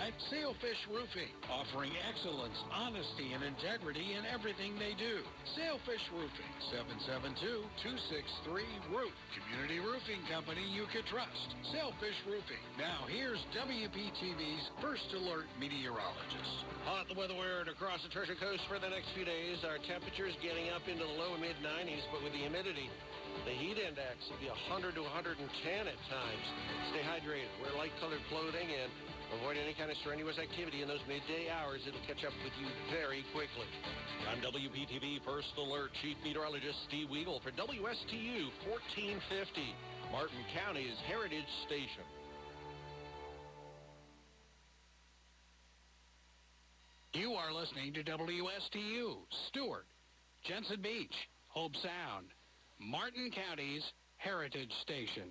by Sailfish Roofing, offering excellence, honesty, and integrity in everything they do. Sailfish Roofing, 772-263-ROOF. Community roofing company you can trust. Sailfish Roofing. Now here's WPTV's First Alert meteorologist. Hot the weather we're across the Treasure Coast for the next few days. Our temperatures getting up into the low and mid-90s, but with the humidity, the heat index will be 100 to 110 at times. Stay hydrated, wear light-colored clothing, and avoid any kind of strenuous activity in those midday hours. It'll catch up with you very quickly. I'm WPTV First Alert Chief Meteorologist Steve Weagle for WSTU 1450, Martin County's Heritage Station. You are listening to WSTU, Stewart, Jensen Beach, Hope Sound, Martin County's Heritage Station.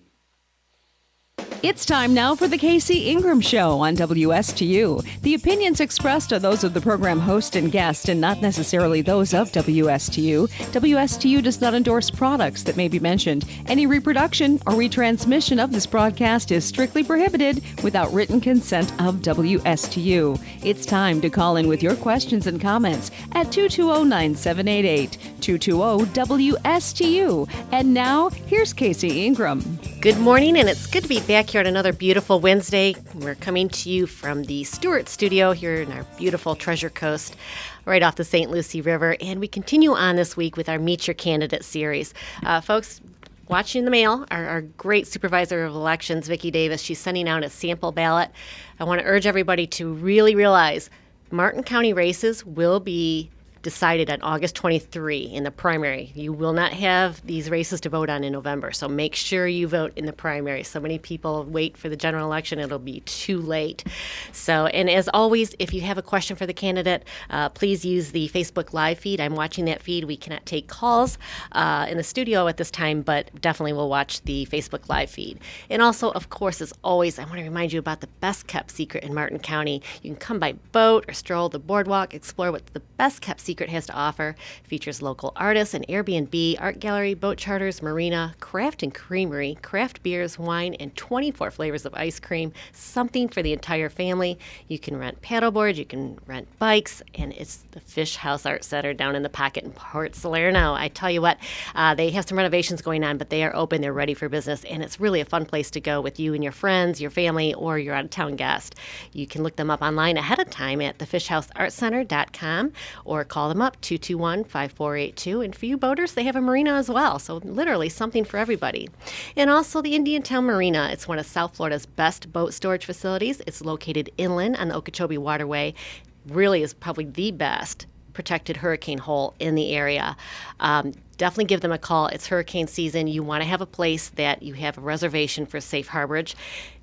It's time now for the Casey Ingram Show on WSTU. The opinions expressed are those of the program host and guest and not necessarily those of WSTU. WSTU does not endorse products that may be mentioned. Any reproduction or retransmission of this broadcast is strictly prohibited without written consent of WSTU. It's time to call in with your questions and comments at 220-9788, 220-WSTU. And now, here's Casey Ingram. Good morning, and it's good to be back here on another beautiful Wednesday. We're coming to you from the Stewart studio here in our beautiful Treasure Coast, right off the St. Lucie River. And we continue on this week with our Meet Your Candidate series. Folks, watching the mail, our great supervisor of elections, Vicki Davis, she's sending out a sample ballot. I want to urge everybody to really realize Martin County races will be decided on August 23 in the primary. You will not have these races to vote on in November, so make sure you vote in the primary. So many people wait for the general election, it'll be too late. So, and as always, if you have a question for the candidate, please use the Facebook Live feed. I'm watching that feed. We cannot take calls in the studio at this time, but definitely will watch the Facebook Live feed. And also, of course, as always, I want to remind you about the best kept secret in Martin County. You can come by boat or stroll the boardwalk, explore what the best kept secret has to offer. Features local artists, an Airbnb, art gallery, boat charters, marina, craft and creamery, craft beers, wine, and 24 flavors of ice cream. Something for the entire family. You can rent paddleboards, you can rent bikes, and it's the Fish House Art Center down in the Pocket in Port Salerno. I tell you what, they have some renovations going on, but they are open, they're ready for business, and it's really a fun place to go with you and your friends, your family, or your out-of-town guest. You can look them up online ahead of time at thefishhouseartcenter.com or call them up, 221-5482. And for you boaters, they have a marina as well. So literally something for everybody. And also the Indiantown Marina. It's one of South Florida's best boat storage facilities. It's located inland on the Okeechobee Waterway. Really is probably the best protected hurricane hole in the area. Definitely give them a call. It's hurricane season. You want to have a place that you have a reservation for safe harborage.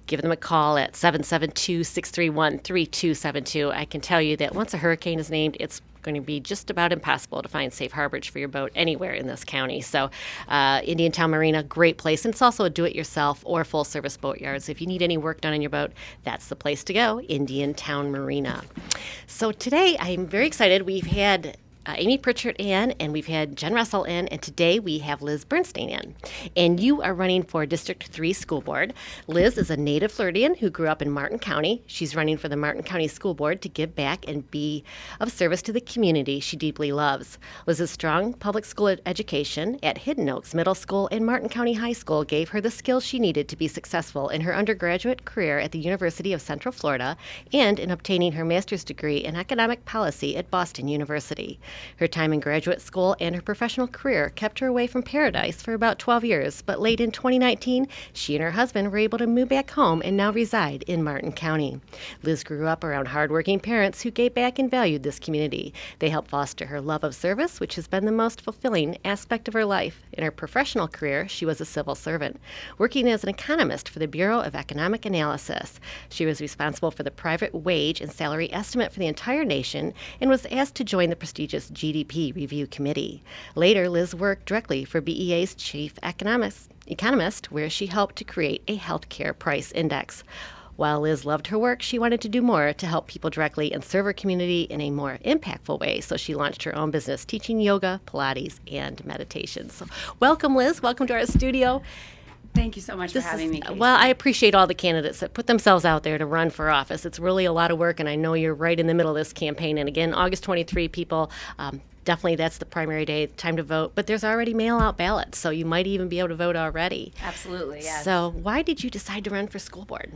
Give them a call at 772-631-3272. I can tell you that once a hurricane is named, it's going to be just about impossible to find safe harborage for your boat anywhere in this county. So Indiantown Marina, great place. And it's also a do-it-yourself or full-service boat yard. So if you need any work done on your boat, that's the place to go, Indiantown Marina. So today I'm very excited. We've had Amy Pritchard in, and we've had Jen Russell in, and today we have Liz Bernstein in. And you are running for District 3 School Board. Liz is a native Floridian who grew up in Martin County. She's running for the Martin County School Board to give back and be of service to the community she deeply loves. Liz's strong public school education at Hidden Oaks Middle School and Martin County High School gave her the skills she needed to be successful in her undergraduate career at the University of Central Florida and in obtaining her master's degree in economic policy at Boston University. Her time in graduate school and her professional career kept her away from Paradise for about 12 years, but late in 2019, she and her husband were able to move back home and now reside in Martin County. Liz grew up around hardworking parents who gave back and valued this community. They helped foster her love of service, which has been the most fulfilling aspect of her life. In her professional career, she was a civil servant, working as an economist for the Bureau of Economic Analysis. She was responsible for the private wage and salary estimate for the entire nation and was asked to join the prestigious GDP Review Committee. Later, Liz worked directly for BEA's chief economist, where she helped to create a healthcare price index. While Liz loved her work, she wanted to do more to help people directly and serve her community in a more impactful way, so she launched her own business teaching yoga, Pilates, and meditation. So welcome, Liz. Welcome to our studio. Thank you so much for having me, Casey. Well, I appreciate all the candidates that put themselves out there to run for office. It's really a lot of work, and I know you're right in the middle of this campaign. And again, August 23, people, definitely that's the primary day, time to vote. But there's already mail-out ballots, so you might even be able to vote already. Absolutely, yes. So why did you decide to run for school board?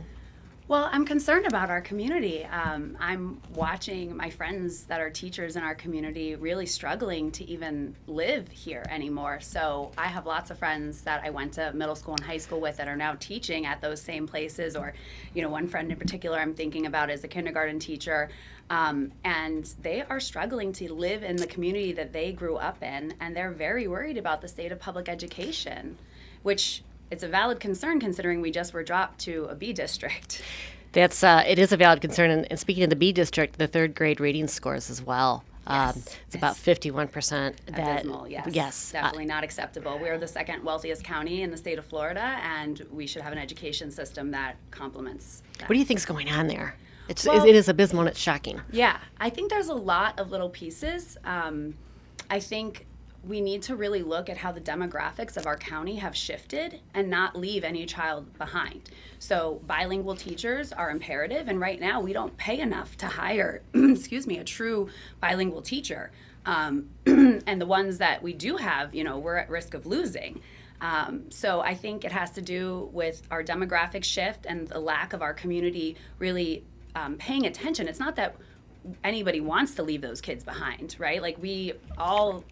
Well, I'm concerned about our community. I'm watching my friends that are teachers in our community really struggling to even live here anymore. So I have lots of friends that I went to middle school and high school with that are now teaching at those same places, or, one friend in particular I'm thinking about is a kindergarten teacher. And they are struggling to live in the community that they grew up in, and they're very worried about the state of public education, which it's a valid concern considering we just were dropped to a B district. That's it is a valid concern. And speaking of the B district, the third grade reading scores as well. It's about 51%. Abysmal, yes. Definitely not acceptable. We're the second wealthiest county in the state of Florida, and we should have an education system that complements that. What do you think is going on there? It is abysmal and it's shocking. Yeah, I think there's a lot of little pieces. I think we need to really look at how the demographics of our county have shifted and not leave any child behind. So bilingual teachers are imperative, and right now we don't pay enough to hire, a true bilingual teacher. And the ones that we do have, we're at risk of losing. So I think it has to do with our demographic shift and the lack of our community really paying attention. It's not that anybody wants to leave those kids behind, right? Like we all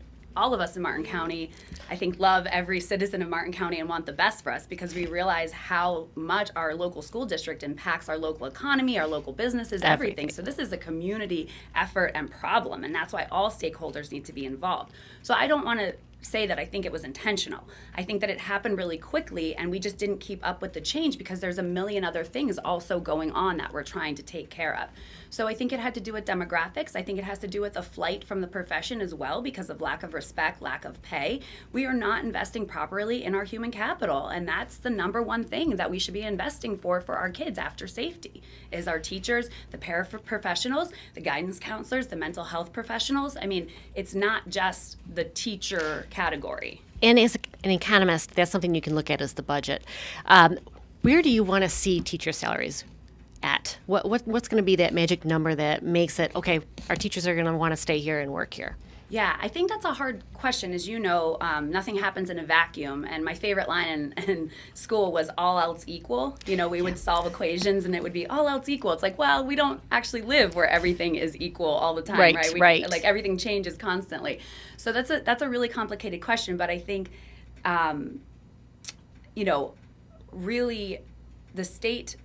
of us in Martin County, I think, love every citizen of Martin County and want the best for us because we realize how much our local school district impacts our local economy, our local businesses, everything. So this is a community effort and problem, and that's why all stakeholders need to be involved. So I don't want to say that I think it was intentional. I think that it happened really quickly and we just didn't keep up with the change because there's a million other things also going on that we're trying to take care of. So I think it had to do with demographics. I think it has to do with a flight from the profession as well because of lack of respect, lack of pay. We are not investing properly in our human capital, and that's the number one thing that we should be investing for our kids after safety is our teachers, the paraprofessionals, the guidance counselors, the mental health professionals. I mean, it's not just the teacher category. And as an economist, that's something you can look at as the budget. Where do you want to see teacher salaries at? What's going to be that magic number that makes it, okay, our teachers are going to want to stay here and work here? Yeah, I think that's a hard question. As you know, nothing happens in a vacuum. And my favorite line in school was all else equal. We would solve equations and it would be all else equal. It's like, well, we don't actually live where everything is equal all the time, right? Right. Like everything changes constantly. So that's a really complicated question. But I think, really the state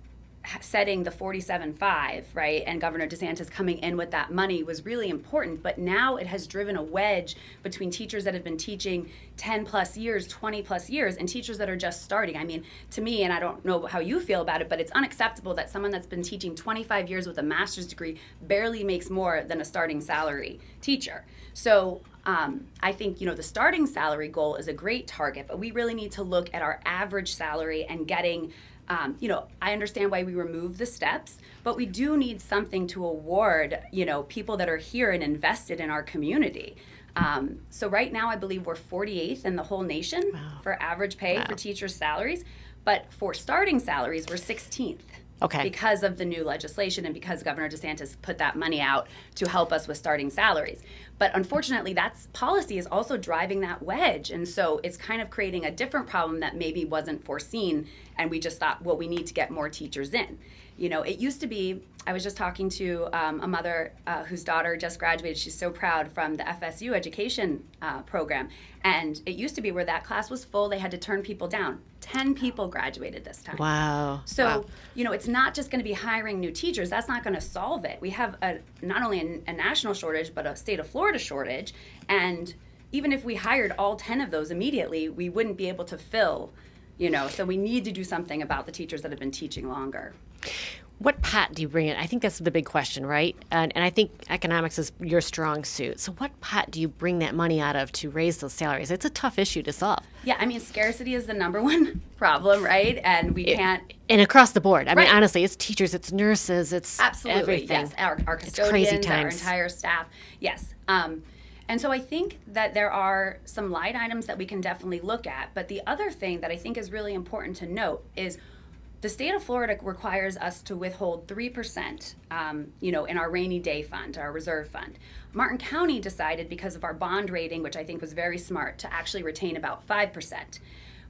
setting the 47.5, right, and Governor DeSantis coming in with that money was really important, but now it has driven a wedge between teachers that have been teaching 10 plus years, 20 plus years, and teachers that are just starting. I mean, to me, and I don't know how you feel about it, but it's unacceptable that someone that's been teaching 25 years with a master's degree barely makes more than a starting salary teacher. So I think, the starting salary goal is a great target, but we really need to look at our average salary and getting I understand why we remove the steps, but we do need something to award, people that are here and invested in our community. So right now, I believe we're 48th in the whole nation for average pay for teachers' salaries. But for starting salaries, we're 16th. Okay. Because of the new legislation and because Governor DeSantis put that money out to help us with starting salaries. But unfortunately, that policy is also driving that wedge. And so it's kind of creating a different problem that maybe wasn't foreseen. And we just thought, well, we need to get more teachers in. It used to be, I was just talking to a mother whose daughter just graduated. She's so proud from the FSU education program. And it used to be where that class was full, they had to turn people down. 10 people graduated this time. Wow. So, it's not just going to be hiring new teachers. That's not going to solve it. We have not only a national shortage, but a state of Florida shortage. And even if we hired all 10 of those immediately, we wouldn't be able to fill, so we need to do something about the teachers that have been teaching longer. What pot do you bring in? I think that's the big question, right? And I think economics is your strong suit. So what pot do you bring that money out of to raise those salaries? It's a tough issue to solve. Yeah, I mean, scarcity is the number one problem, right? And we can't... And across the board. I mean, honestly, it's teachers, it's nurses, it's absolutely, everything. Yes, our custodians, it's crazy times. Our entire staff. Yes. And so I think that there are some line items that we can definitely look at. But the other thing that I think is really important to note is the state of Florida requires us to withhold 3%, in our rainy day fund, our reserve fund. Martin County decided, because of our bond rating, which I think was very smart, to actually retain about 5%.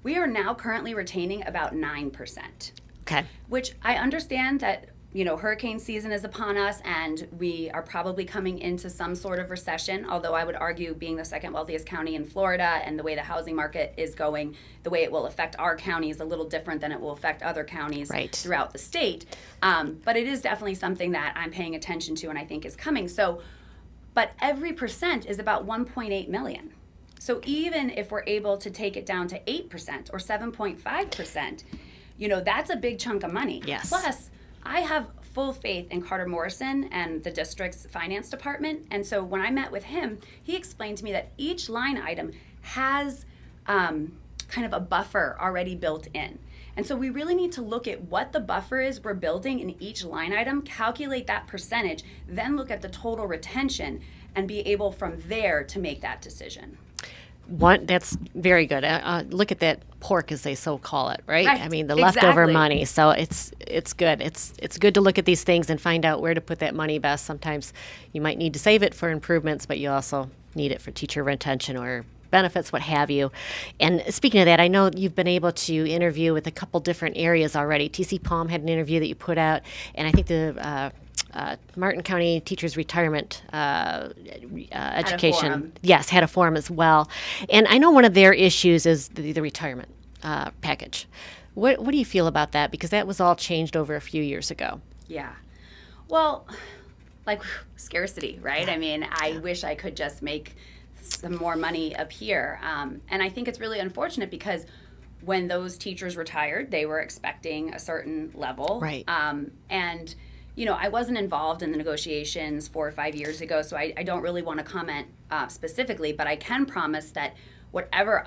We are now currently retaining about 9%. Okay. Which I understand that, hurricane season is upon us and we are probably coming into some sort of recession, although I would argue, being the second wealthiest county in Florida and the way the housing market is going, the way it will affect our county is a little different than it will affect other counties throughout the state. But it is definitely something that I'm paying attention to and I think is coming. But every percent is about 1.8 million. So even if we're able to take it down to 8% or 7.5%, that's a big chunk of money. Yes. Plus, I have full faith in Carter Morrison and the district's finance department. And so when I met with him, he explained to me that each line item has kind of a buffer already built in. And so we really need to look at what the buffer is we're building in each line item, calculate that percentage, then look at the total retention and be able from there to make that decision. That's very good. Look at that pork, as they so call it, right? Right. I mean, the Exactly. leftover money. So it's good. It's good to look at these things and find out where to put that money best. Sometimes you might need to save it for improvements, but you also need it for teacher retention or benefits, what have you. And speaking of that, I know you've been able to interview with a couple different areas already. TC Palm had an interview that you put out, and I think the Martin County Teachers Retirement Education, had a forum as well. And I know one of their issues is the retirement package. What do you feel about that? Because that was all changed over a few years ago. Yeah. Well, scarcity, right? I mean, I wish I could just make some more money up here. And I think it's really unfortunate because when those teachers retired, they were expecting a certain level. Right. And I wasn't involved in the negotiations 4 or 5 years ago, so I don't really want to comment specifically, but I can promise that whatever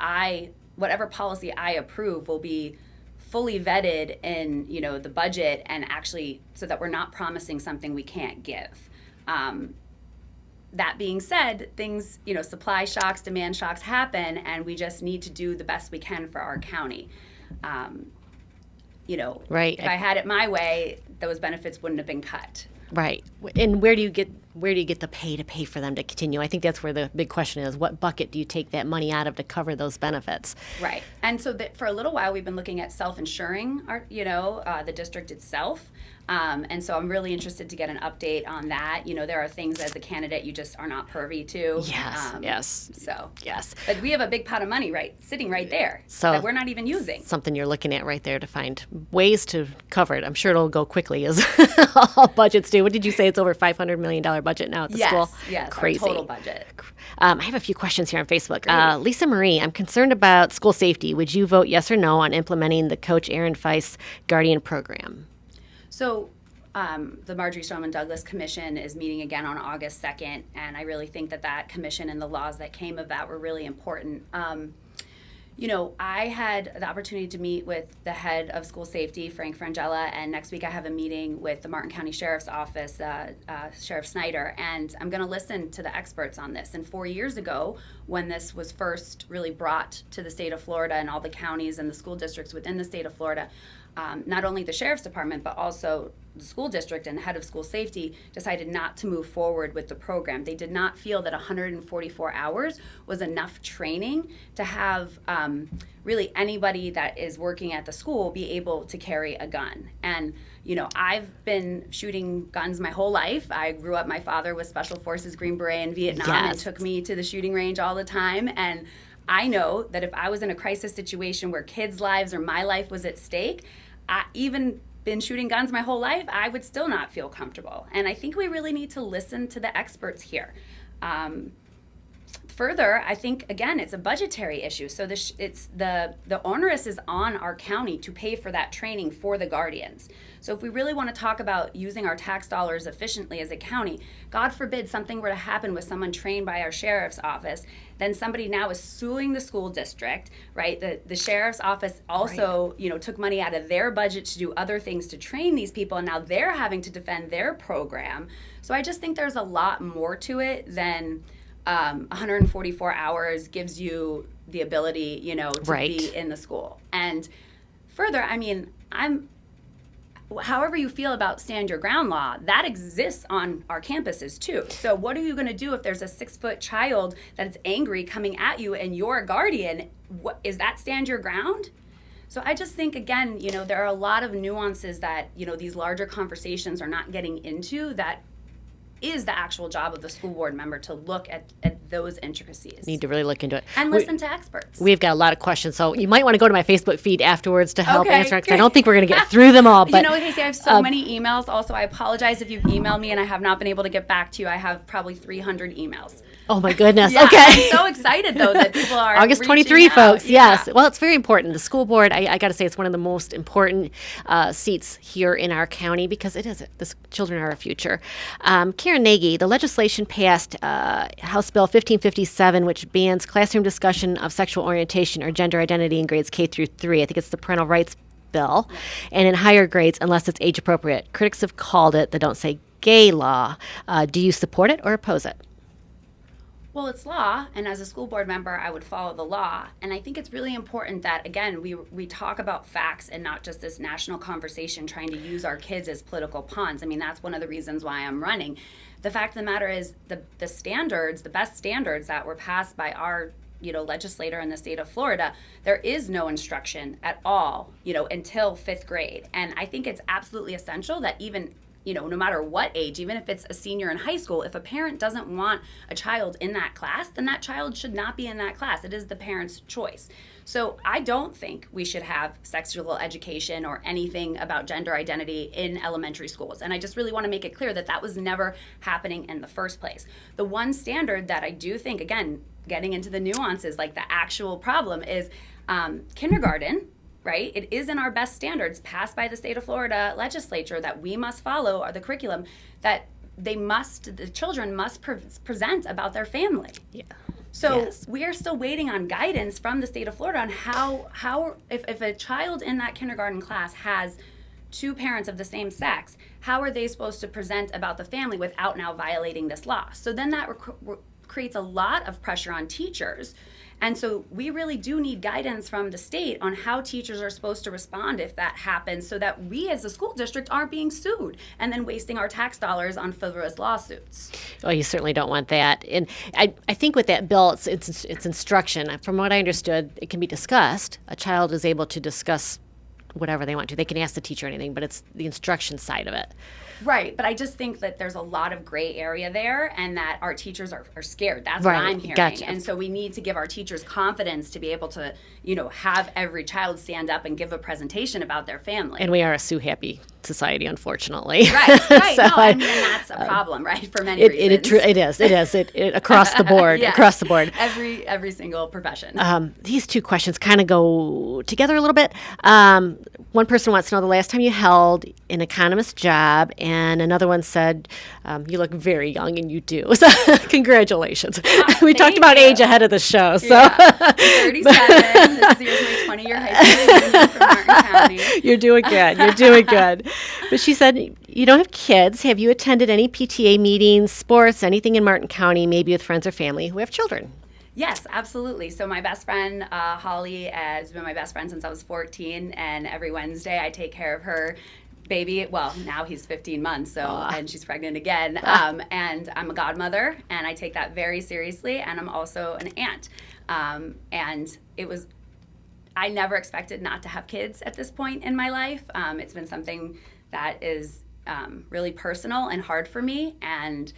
policy I approve will be fully vetted in, the budget, and actually so that we're not promising something we can't give. That being said, things, supply shocks, demand shocks happen, and we just need to do the best we can for our county. Right. If I had it my way, those benefits wouldn't have been cut. Right. And where do you get the pay to pay for them to continue? I think that's where the big question is. What bucket do you take that money out of to cover those benefits? Right. And so for a little while, we've been looking at self-insuring the district itself. And so I'm really interested to get an update on that. There are things as a candidate you just are not privy to. Yes. So. Yes. But we have a big pot of money sitting right there that we're not even using. Something you're looking at right there to find ways to cover it. I'm sure it'll go quickly, as all budgets do. What did you say? It's over $500 million budget now at the school? Yes, crazy. Our total budget. I have a few questions here on Facebook. Lisa Marie, I'm concerned about school safety. Would you vote yes or no on implementing the Coach Aaron Feist Guardian Program? So the Marjorie Stoneman Douglas Commission is meeting again on August 2nd, and I really think that commission and the laws that came of that were really important. I had the opportunity to meet with the head of school safety, Frank Frangella, and next week I have a meeting with the Martin County Sheriff's Office, Sheriff Snyder, and I'm going to listen to the experts on this. And 4 years ago, when this was first really brought to the state of Florida and all the counties and the school districts within the state of Florida, not only the Sheriff's Department, but also the school district and the head of school safety decided not to move forward with the program. They did not feel that 144 hours was enough training to have really anybody that is working at the school be able to carry a gun. And, I've been shooting guns my whole life. I grew up, my father was Special Forces Green Beret in Vietnam and took me to the shooting range all the time. And I know that if I was in a crisis situation where kids' lives or my life was at stake, even been shooting guns my whole life, I would still not feel comfortable. And I think we really need to listen to the experts here. Further, I think, again, it's a budgetary issue. So the onerous is on our county to pay for that training for the guardians. So if we really want to talk about using our tax dollars efficiently as a county, God forbid something were to happen with someone trained by our sheriff's office, then somebody now is suing the school district, right? The sheriff's office also, took money out of their budget to do other things to train these people, and now they're having to defend their program. So I just think there's a lot more to it than 144 hours gives you the ability, to Right. be in the school. And further, I mean, however you feel about stand your ground law, that exists on our campuses too. So what are you going to do if there's a 6-foot child that's angry coming at you and you're a guardian? Is that stand your ground? So I just think, again, there are a lot of nuances that, these larger conversations are not getting into that is the actual job of the school board member to look at those intricacies. Need to really look into it. And listen to experts. We've got a lot of questions, so you might want to go to my Facebook feed afterwards to help Okay, answer, because I don't think we're going to get through them all. But Casey, I have so many emails. Also, I apologize if you've emailed me and I have not been able to get back to you. I have probably 300 emails. oh my goodness, Yeah, okay. I'm so excited, though, that people are August reaching 23, out. folks. Yeah. Yes. Well, it's very important. The school board, I got to say, it's one of the most important seats here in our county, because it is. The children are our future. Karen Nagy, the legislation passed House Bill 1557, which bans classroom discussion of sexual orientation or gender identity in grades K through 3. I think it's the Parental Rights Bill, and in higher grades unless it's age appropriate. Critics have called it the Don't Say Gay law. Do you support it or oppose it? Well, it's law, and as a school board member, I would follow the law. And I think it's really important that, again, we talk about facts and not just this national conversation trying to use our kids as political pawns. I mean, that's one of the reasons why I'm running. The fact of the matter is the standards, the best standards that were passed by our legislator in the state of Florida, there is no instruction at all, until 5th grade. And I think it's absolutely essential that even no matter what age, even if it's a senior in high school, if a parent doesn't want a child in that class, then that child should not be in that class. It is the parent's choice. So I don't think we should have sexual education or anything about gender identity in elementary schools. And I just really want to make it clear that was never happening in the first place. The one standard that I do think, again, getting into the nuances, like the actual problem is kindergarten. Right? It is in our best standards passed by the state of Florida legislature that we must follow, or the curriculum that the children must present about their family. Yeah. So Yes. we are still waiting on guidance from the state of Florida on how if a child in that kindergarten class has 2 parents of the same sex, how are they supposed to present about the family without now violating this law? So then that creates a lot of pressure on teachers. And so we really do need guidance from the state on how teachers are supposed to respond if that happens, so that we as a school district aren't being sued and then wasting our tax dollars on frivolous lawsuits. Oh, you certainly don't want that. And I think with that bill, it's instruction. From what I understood, it can be discussed. A child is able to discuss whatever they want to. They can ask the teacher anything, but it's the instruction side of it. Right, but I just think that there's a lot of gray area there, and that our teachers are scared. That's Right, what I'm hearing. gotcha. And so we need to give our teachers confidence to be able to, have every child stand up and give a presentation about their family. And we are a sue-happy society, unfortunately. Right. So And that's a problem, right, for many reasons. It is across the board, Yes. across the board. Every single profession. These two questions kind of go together a little bit. One person wants to know the last time you held an economist job, and another one said, you look very young, and you do. So congratulations. We talked about age ahead of the show. So Yeah. 37. This year's my 20-year high school reunion from Martin County. You're doing good. You're doing good. But she said, you don't have kids. Have you attended any PTA meetings, sports, anything in Martin County, maybe with friends or family who have children? Yes, absolutely. So my best friend, Holly, has been my best friend since I was 14, and every Wednesday I take care of her baby. Well, now he's 15 months, and she's pregnant again. And I'm a godmother, and I take that very seriously, and I'm also an aunt. And I never expected not to have kids at this point in my life. It's been something that is really personal and hard for me, and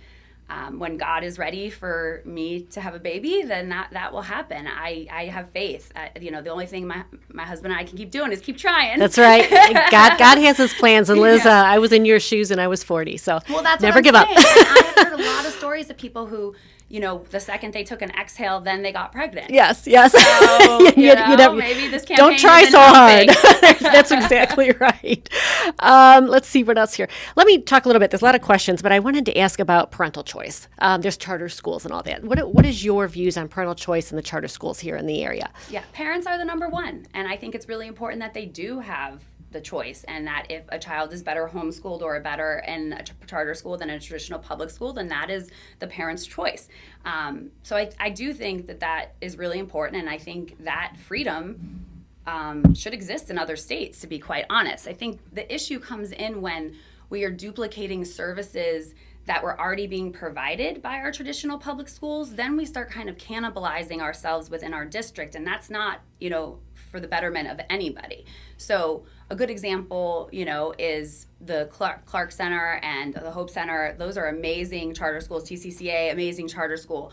when God is ready for me to have a baby, then that will happen. I have faith. The only thing my husband and I can keep doing is keep trying. That's right. God has his plans. And Liz, I was in your shoes and I was 40. So that's never what give I'm up. saying. I have heard a lot of stories of people who, the second they took an exhale, then they got pregnant. Yes. So, maybe this campaign don't try isn't so hard. helping. That's exactly right. Let's see what else here. Let me talk a little bit. There's a lot of questions, but I wanted to ask about parental choice. There's charter schools and all that. What is your views on parental choice in the charter schools here in the area? Yeah, parents are the number one, and I think it's really important that they do have the choice, and that if a child is better homeschooled or better in a charter school than a traditional public school, then that is the parent's choice. So I do think that is really important, and I think that freedom should exist in other states, to be quite honest. I think the issue comes in when we are duplicating services that were already being provided by our traditional public schools. Then we start kind of cannibalizing ourselves within our district, and that's not, for the betterment of anybody. So a good example, is the Clark Center and the Hope Center. Those are amazing charter schools. TCCA, amazing charter school.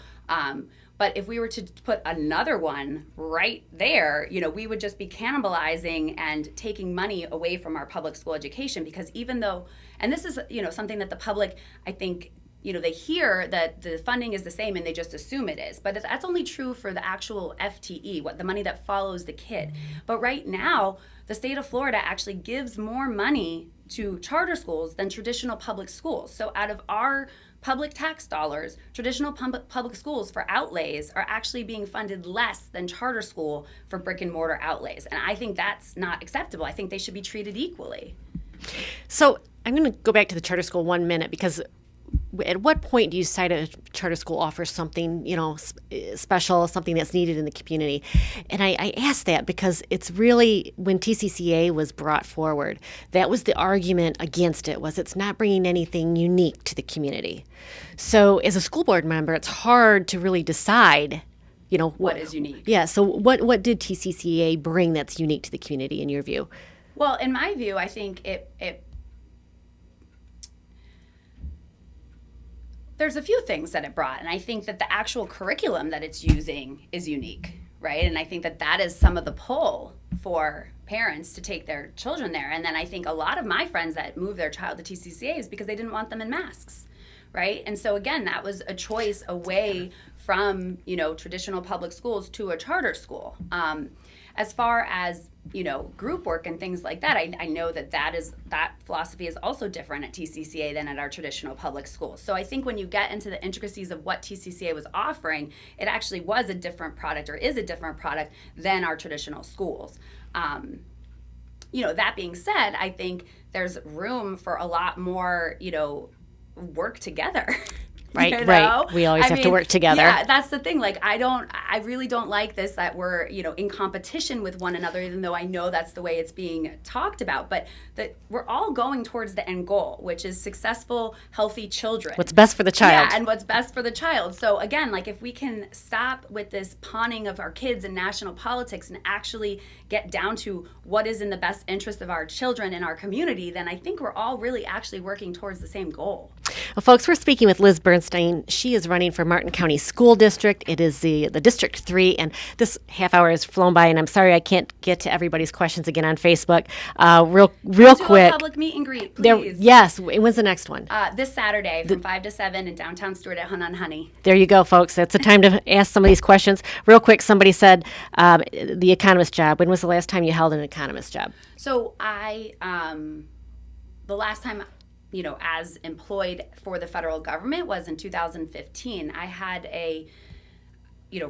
But if we were to put another one right there, we would just be cannibalizing and taking money away from our public school education, because even though, and this is, something that the public, I think, they hear that the funding is the same and they just assume it is. But that's only true for the actual FTE, the money that follows the kid. But right now, the state of Florida actually gives more money to charter schools than traditional public schools. So out of our public tax dollars, traditional public schools for outlays are actually being funded less than charter school for brick and mortar outlays. And I think that's not acceptable. I think they should be treated equally. So I'm going to go back to the charter school 1 minute, because at what point do you decide a charter school offers something, special, something that's needed in the community? And I ask that because it's really, when TCCA was brought forward, that was the argument against it, was it's not bringing anything unique to the community. So as a school board member, it's hard to really decide, what is unique. Yeah, so what did TCCA bring that's unique to the community in your view? Well, in my view, I think there's a few things that it brought, and I think that the actual curriculum that it's using is unique, right? And I think that is some of the pull for parents to take their children there. And then I think a lot of my friends that moved their child to TCCA is because they didn't want them in masks, right? And so again, that was a choice away from, traditional public schools to a charter school. As far as, group work and things like that, I know that philosophy is also different at TCCA than at our traditional public schools. So I think when you get into the intricacies of what TCCA was offering, it actually was a different product, or is a different product than our traditional schools. That being said, I think there's room for a lot more, work together. Right, right. We always have to work together. Yeah, that's the thing. Like, I really don't like this, that we're, in competition with one another, even though I know that's the way it's being talked about. But that we're all going towards the end goal, which is successful, healthy children. What's best for the child. Yeah, and what's best for the child. So again, like, if we can stop with this pawning of our kids in national politics and actually get down to what is in the best interest of our children and our community, then I think we're all really actually working towards the same goal. Well, folks, we're speaking with Liz Bernstein. She is running for Martin County School District. It is the District 3, and this half hour has flown by, and I'm sorry I can't get to everybody's questions again on Facebook. Real quick. A public meet and greet, please. Yes. When's the next one? This Saturday from 5 to 7 in downtown Stewart at Hun on Honey. There you go, folks. That's the time to ask some of these questions. Real quick, somebody said the economist job. When was the last time you held an economist job? So the last time, as employed for the federal government was in 2015. I had a,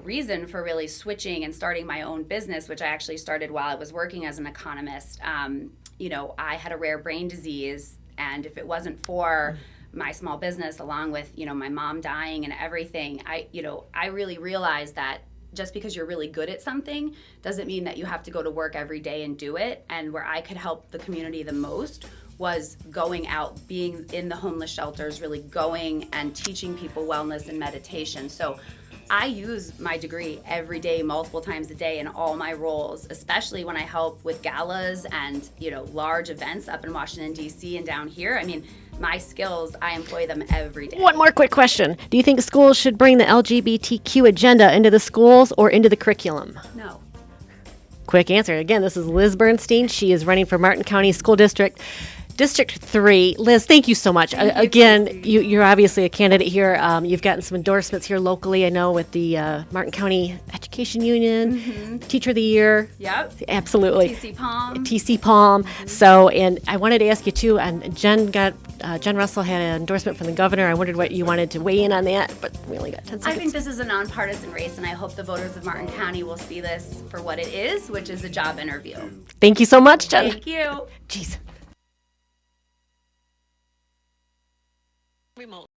reason for really switching and starting my own business, which I actually started while I was working as an economist. I had a rare brain disease, and if it wasn't for my small business, along with, my mom dying and everything, I really realized that just because you're really good at something doesn't mean that you have to go to work every day and do it. And where I could help the community the most was going out, being in the homeless shelters, really going and teaching people wellness and meditation. So I use my degree every day, multiple times a day in all my roles, especially when I help with galas and, large events up in Washington, D.C. and down here. I mean, my skills, I employ them every day. One more quick question. Do you think schools should bring the LGBTQ agenda into the schools or into the curriculum? No. Quick answer. Again, this is Liz Bernstein. She is running for Martin County School District. District 3, Liz, thank you so much. Again, you're obviously a candidate here. You've gotten some endorsements here locally, I know, with the Martin County Education Union, Teacher of the Year. Yep. Absolutely. TC Palm. TC Palm. So, and I wanted to ask you too, and Jen Russell had an endorsement from the governor. I wondered what you wanted to weigh in on that, but we only got 10 seconds. I think this is a nonpartisan race, and I hope the voters of Martin County will see this for what it is, which is a job interview. Thank you so much, Jen. Thank you. Jeez.